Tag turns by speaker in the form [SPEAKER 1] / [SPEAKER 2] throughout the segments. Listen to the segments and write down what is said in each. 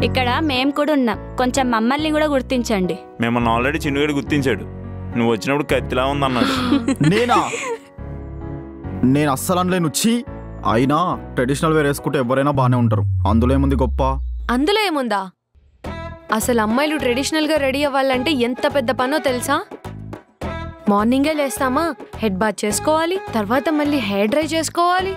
[SPEAKER 1] ఇక్కడ మేం కూడా ఉన్నాం, కొంచెం మమ్మల్ని కూడా గుర్తించండి.
[SPEAKER 2] మిమ్మల్ని ఆల్రెడీ చిన్నగాడు గుర్తించాడు, నువ్వు వచ్చినప్పుడు కత్తిలా ఉందన్నాడు.
[SPEAKER 3] నేను అస్సలు అనలేను. వచ్చి అయినా ట్రెడిషనల్ వేర్ వేసుకుంటే ఎవరైనా బాగానే ఉంటారు, అందులో ఏముంది గొప్ప?
[SPEAKER 4] అందులో ఏముందా? అసలు అమ్మాయిలు ట్రెడిషనల్గా రెడీ అవ్వాలంటే ఎంత పెద్ద పనో తెలుసా? మార్నింగే లేస్తామా, హెడ్ బాత్ చేసుకోవాలి, తర్వాత మళ్ళీ హెయిర్ డ్రై చేసుకోవాలి,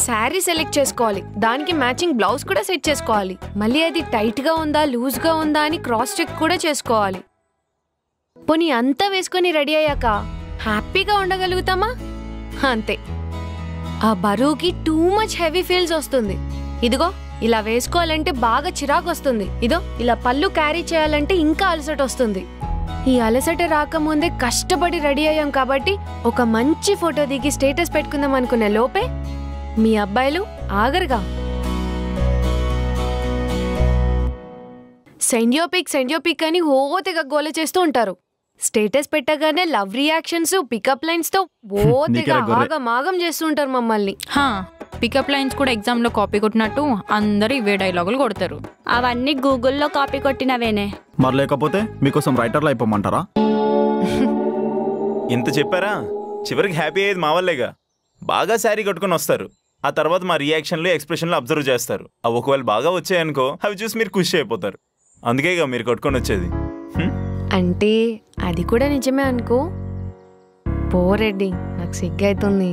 [SPEAKER 4] శారీ సెలెక్ట్ చేసుకోవాలి, దానికి మ్యాచింగ్ బ్లౌజ్ కూడా సెట్ చేసుకోవాలి, మళ్ళీ అది టైట్గా ఉందా లూజ్గా ఉందా అని క్రాస్ చెక్ కూడా చేసుకోవాలి. పోనీ అంతా వేసుకొని రెడీ అయ్యాక హ్యాపీగా ఉండగలుగుతామా? అంతే. ఆ బరువుకి టూ మచ్ హెవీ ఫీల్స్ వస్తుంది. ఇదిగో ఇలా వేసుకోవాలంటే బాగా చిరాకు వస్తుంది. ఇదో ఇలా పళ్ళు క్యారీ చేయాలంటే ఇంకా అలసట వస్తుంది. ఈ అలసట రాకముందే కష్టపడి రెడీ అయ్యాం కాబట్టి ఒక మంచి ఫోటో దిగి స్టేటస్ పెట్టుకుందాం అనుకునే లోపే మీ అబ్బాయిలు ఆగరుగా. సెండ్యోపిక్ అని తెగ గోల చేస్తూ ఉంటారు. స్టేటస్ పెట్టగానే లవ్ రియాక్షన్స్, పికప్ లైన్స్ తో తెగ ఆగమాగం చేస్తూ ఉంటారు మమ్మల్ని.
[SPEAKER 5] పికప్ లైన్స్ కూడా ఎగ్జామ్ లో కాపీ కొట్టినట్టు అందరూ ఇవే డైలాగులు కొడతారు.
[SPEAKER 1] అవన్నీ గూగుల్లో కాపీ కొట్టినవేనే.
[SPEAKER 3] మరి లేకపోతే మీకోసం రైటర్లు అయిపోమంటారా?
[SPEAKER 2] ఇంత చెప్పారా? చివరికి హ్యాపీ అయ్యేది మా వాళ్ళేగా. బాగా శారీ కట్టుకుని వస్తారు, ఆ తర్వాత మా రియాక్షన్లు ఎక్స్ప్రెషన్లు అబ్జర్వ్ చేస్తారు. అవి ఒకవేళ బాగా వచ్చాయనుకో అవి చూసి మీరు ఖుషి అయిపోతారు. అందుకేగా మీరు కట్టుకొని వచ్చేది.
[SPEAKER 4] అంటే అది కూడా నిజమే అనుకో. పోరెడ్డి, నాకు సిగ్గైతుంది.